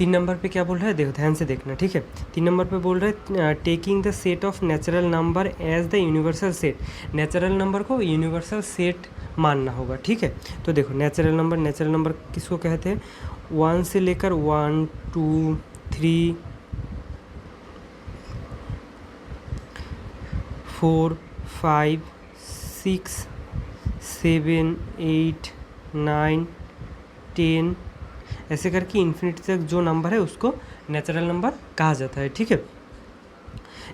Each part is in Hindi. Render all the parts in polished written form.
3 नंबर पे क्या बोल रहा है, देखो ध्यान से देखना, ठीक है। 3 नंबर पे बोल रहा है taking the set of natural number as the universal set. Natural number को यूनिवर्सल सेट मानना होगा, ठीक है। तो देखो नेचुरल नंबर किसको कहते हैं, 1 से लेकर 1 2 3 4 5 6 7 8 9 10 ऐसे करके इन्फिनिटी तक जो नंबर है उसको नेचुरल नंबर कहा जाता है, ठीक है।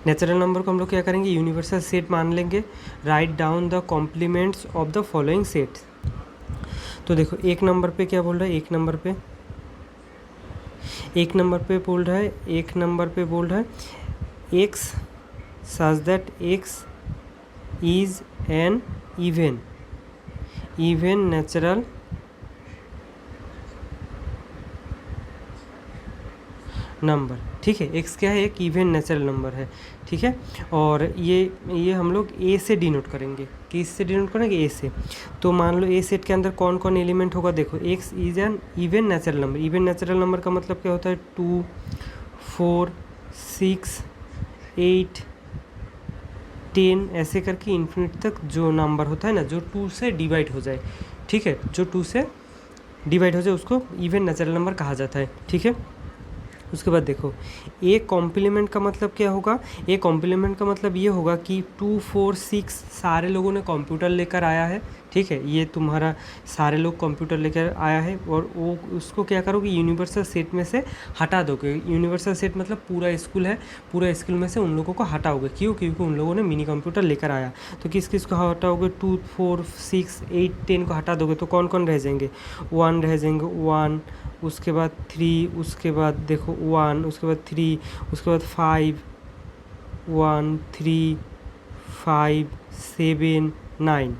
नेचुरल नंबर को हम लोग क्या करेंगे, यूनिवर्सल सेट मान लेंगे। Write down the complements of the following sets. तो देखो एक नंबर पे क्या बोल रहा है, एक नंबर पे बोल रहा है X such that X is an even natural number, ठीक है। एक्स क्या है, एक इवन नेचुरल नंबर है, ठीक है। और ये हम लोग ए से डिनोट करेंगे, किस से डिनोट करेंगे, ए से। तो मान लो ए सेट के अंदर कौन कौन एलिमेंट होगा, देखो x is an even natural number. Even natural number का मतलब क्या होता है, 2 4 6 8 10 ऐसे करके इन्फिनिटी तक जो नंबर होता है ना, जो 2 से डिवाइड हो जाए, ठीक है, जो 2 से डिवाइड हो जाए उसको इवन नेचुरल नंबर कहा जाता है, ठीक है। उसके बाद देखो ए कॉम्प्लीमेंट का मतलब क्या होगा, ए कॉम्प्लीमेंट का मतलब ये होगा कि 2 4 6 सारे लोगों ने कंप्यूटर लेकर आया है, ठीक है। ये तुम्हारा सारे लोग कंप्यूटर लेकर आया है और वो उसको क्या करोगे, यूनिवर्सल सेट में से हटा दोगे। यूनिवर्सल सेट मतलब पूरा स्कूल है, पूरा स्कूल में से उन लोगों को हटाओगे, क्यों, क्योंकि उन लोगों ने मिनी कंप्यूटर लेकर आया। तो किस किस को हटाओगे, 2 4 6 8 10 को हटा दोगे तो कौन कौन रह जाएंगे, 1 रह जाएंगे, 1, उसके बाद 3, उसके बाद देखो 1, उसके बाद 3, उसके बाद 5 1 3 5 7 9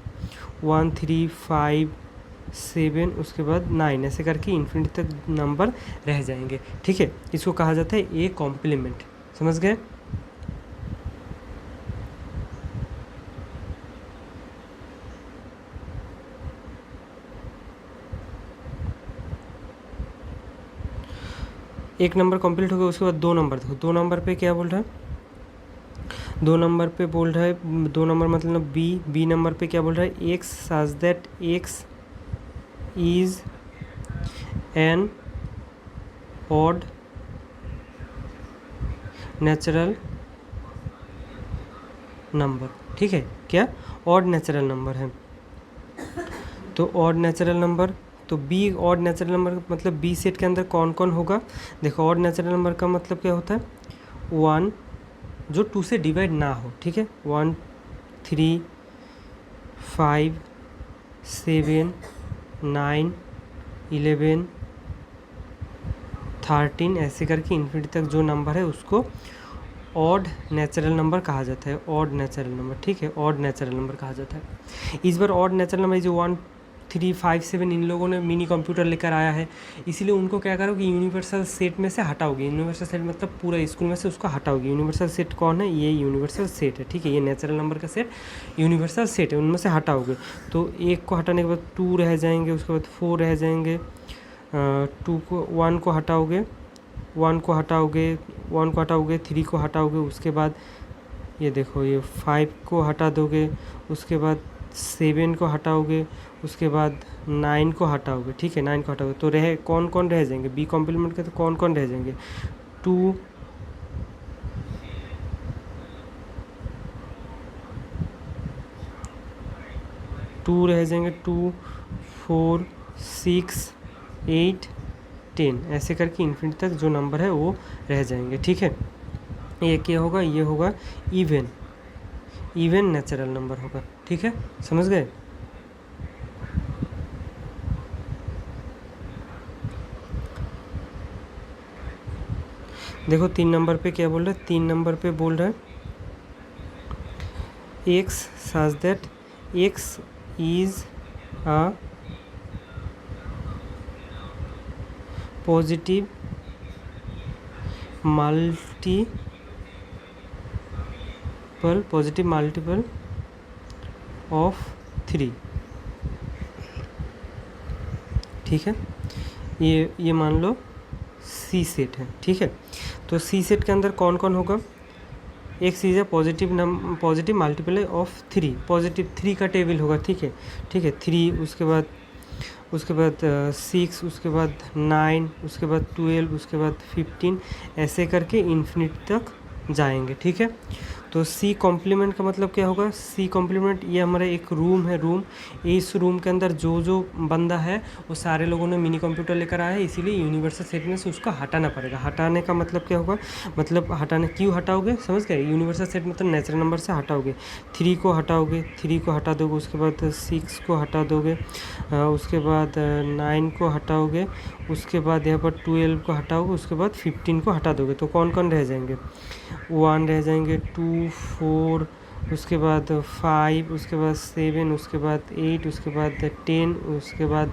1 3 5 7 उसके बाद 9 ऐसे करके इन्फिनिटी तक नंबर रह जाएंगे, ठीक है। इसको कहा जाता है ए कॉम्प्लीमेंट, समझ गए। एक नंबर कंप्लीट हो गया, उसके बाद 2 नंबर देखो, 2 नंबर पे क्या बोल रहा है, 2 नंबर पे बोल रहा है, 2 नंबर मतलब बी नंबर पे क्या बोल रहा है, X such that X is an odd natural number, ठीक है। क्या, ऑड नेचुरल नंबर है। तो ऑड नेचुरल नंबर, तो बी ऑड नेचुरल नंबर मतलब बी सेट के अंदर कौन कौन होगा, देखो ऑड नेचुरल नंबर का मतलब क्या होता है, 1 जो 2 से डिवाइड ना हो, ठीक है। 1 3 5 7 9 11 13 ऐसे करके इन्फिनिटी तक जो नंबर है उसको ऑड नेचुरल नंबर कहा जाता है, ऑड नेचुरल नंबर, ठीक है, ऑड नेचुरल नंबर कहा जाता है। इस बार ऑड नेचुरल नंबर जो 1 3 5 7 इन लोगों ने मिनी कंप्यूटर लेकर आया है, इसीलिए उनको क्या करोगे, यूनिवर्सल सेट में से हटाओगे। यूनिवर्सल सेट मतलब पूरा स्कूल में से उसको हटाओगे। यूनिवर्सल सेट कौन है, ये यूनिवर्सल सेट है, ठीक है। ये नेचुरल नंबर का सेट यूनिवर्सल सेट है, उनमें से हटाओगे। तो एक को हटाने के बाद 2 रह जाएंगे, उसके बाद 4 रह जाएंगे, 2 को 1 को हटाओगे, 1 को हटाओगे, 1 को हटाओगे, 3 को हटाओगे, उसके बाद ये देखो ये 5 को हटा दोगे, उसके बाद 7 को हटाओगे, उसके बाद 9 को हटाओगे, ठीक है। 9 को हटाओगे तो रह कौन कौन रह जाएंगे, बी कॉम्प्लीमेंट के तो कौन कौन रह जाएंगे, 2 2 रह जाएंगे, 2 4 6 8 10 ऐसे करके इन्फिनिटी तक जो नंबर है वो रह जाएंगे, ठीक है। ये क्या होगा, ये होगा इवन नेचुरल नंबर होगा, ठीक है, समझ गए। देखो 3 नंबर पे क्या बोल रहा है, 3 नंबर पे बोल रहा है X such that X is a positive multiple of 3, ठीक है। ये मान लो सी सेट है, ठीक है। तो सी सेट के अंदर कौन कौन होगा, x is a positive multiply of three, positive three का टेबल होगा, ठीक है, ठीक है। थ्री, उसके बाद 6, उसके बाद 9, उसके बाद 12, उसके बाद 15, ऐसे करके इन्फिनिटी तक जाएंगे, ठीक है। तो सी कॉम्प्लीमेंट का मतलब क्या होगा, सी कॉम्प्लीमेंट ये हमारा एक रूम है, रूम, इस रूम के अंदर जो जो बंदा है वो सारे लोगों ने मिनी कंप्यूटर लेकर आया है, इसीलिए यूनिवर्सल सेट में से उसको हटाना पड़ेगा। हटाने का मतलब क्या होगा, मतलब हटाने क्यों हटाओगे, समझ गए, यूनिवर्सल सेट मतलब नेचुरल नंबर से हटाओगे, 3 को हटाओगे, 3 को हटा दोगे, उसके बाद 6 को हटा दोगे, उसके बाद 9 को हटाओगे, उसके बाद यहाँ पर 12 को हटाओगे, उसके बाद 15 को हटा दोगे, तो कौन कौन रह जाएंगे, 1 रह जाएंगे, 2, 4, उसके बाद 5, उसके बाद 7, उसके बाद 8, उसके बाद 10, उसके बाद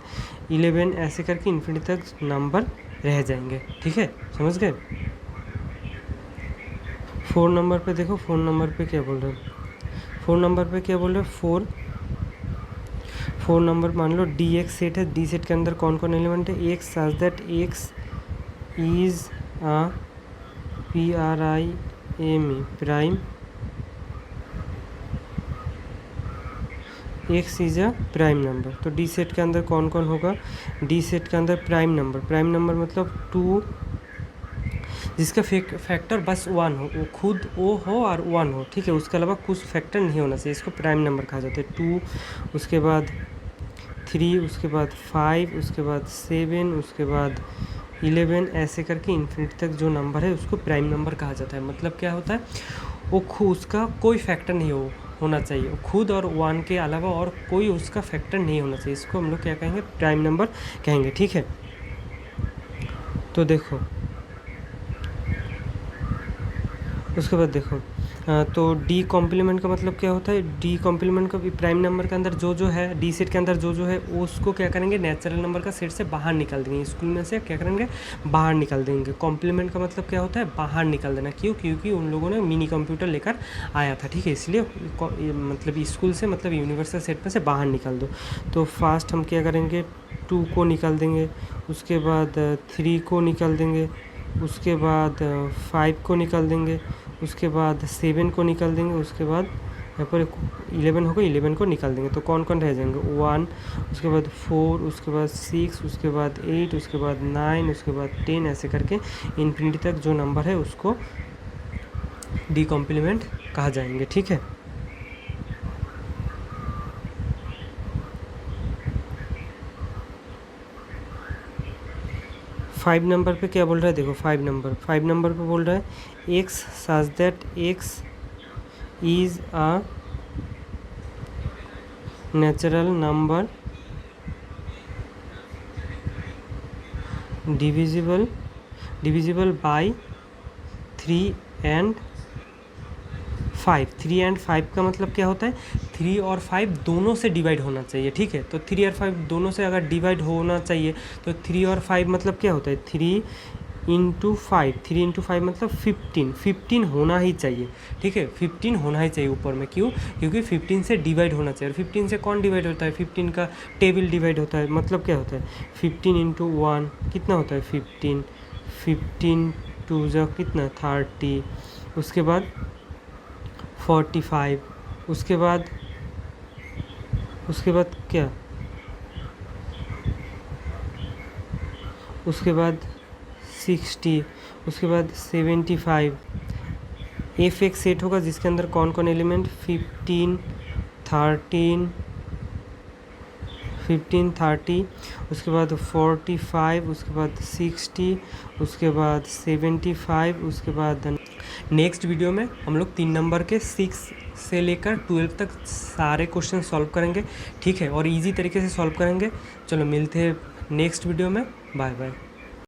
11, ऐसे करके इन्फिनिटी तक नंबर रह जाएंगे, ठीक है, समझ गए। 4 नंबर पे देखो, 4 नंबर पे क्या बोल रहे हैं, 4 नंबर पे क्या बोल रहे हैं, 4 नंबर मान लो डी एक्स सेट है, डी सेट के अंदर कौन कौन एलिमेंट है, X such that X is a PRIME prime, X is a prime number. तो डी सेट के अंदर कौन कौन होगा, डी सेट के अंदर प्राइम नंबर मतलब 2 जिसका फैक्टर बस 1 हो, वो खुद वो हो और 1 हो, ठीक है, उसके अलावा कुछ फैक्टर नहीं होना चाहिए, इसको प्राइम नंबर कहा जाता है। 2, उसके बाद 3, उसके बाद 5, उसके बाद 7, उसके बाद 11, ऐसे करके इन्फिनिटी तक जो नंबर है उसको प्राइम नंबर कहा जाता है। मतलब क्या होता है, वो उसका कोई फैक्टर नहीं होना चाहिए, वो खुद और 1 के अलावा और कोई उसका फैक्टर नहीं होना चाहिए, इसको हम लोग क्या कहेंगे, प्राइम नंबर कहेंगे, ठीक है। तो देखो उसके बाद देखो, तो डी कॉम्प्लीमेंट का मतलब क्या होता है, डी कॉम्प्लीमेंट का भी प्राइम नंबर के अंदर जो है, डी सेट के अंदर जो है उसको क्या करेंगे, नेचुरल नंबर का सेट से बाहर निकाल देंगे, स्कूल में से क्या करेंगे, बाहर निकाल देंगे। कॉम्प्लीमेंट का मतलब क्या होता है, बाहर निकाल देना, क्यों, क्योंकि उन लोगों ने मिनी कंप्यूटर लेकर आया था, ठीक है, इसलिए मतलब स्कूल से मतलब यूनिवर्सल सेट में से बाहर निकाल दो। तो फास्ट हम क्या करेंगे, 2 को निकाल देंगे, उसके बाद 3 को निकाल देंगे, उसके बाद 5 को निकाल देंगे, उसके बाद 7 को निकाल देंगे, उसके बाद यहाँ पर 11 होगा, 11 को निकाल देंगे, तो कौन कौन रह जाएंगे, 1, उसके बाद 4, उसके बाद 6, उसके बाद 8, उसके बाद 9, उसके बाद 10, ऐसे करके इन्फिनिटी तक जो नंबर है उसको डी कॉम्प्लीमेंट कहा जाएंगे, ठीक है। फाइव नंबर पे क्या बोल रहा है, देखो 5 नंबर पे बोल रहा है X such that X is a natural number divisible by 3 and 5। 3 and 5 का मतलब क्या होता है, 3 और 5 दोनों से डिवाइड होना चाहिए, ठीक है। तो 3 और 5 दोनों से अगर डिवाइड होना चाहिए तो 3 और 5 मतलब क्या होता है, 3 इंटू 5 मतलब 15 होना ही चाहिए, ठीक है, 15 होना ही चाहिए ऊपर में, क्यों, क्योंकि 15 से डिवाइड होना चाहिए। और 15 से कौन डिवाइड होता है, 15 का टेबल डिवाइड होता है, मतलब क्या होता है, 15 इंटू 1 कितना होता है, 15, 15 टू जा कितना 30, उसके बाद 45, उसके बाद क्या, उसके बाद 60, उसके बाद 75। एफ एक सेट होगा जिसके अंदर कौन कौन एलिमेंट, 15, 30, उसके बाद 45, उसके बाद 60, उसके बाद 75, उसके बाद नेक्स्ट वीडियो में हम लोग 3 नंबर के 6 से लेकर 12 तक सारे क्वेश्चन सॉल्व करेंगे, ठीक है, और इजी तरीके से सॉल्व करेंगे। चलो मिलते हैं नेक्स्ट वीडियो में, बाय बाय।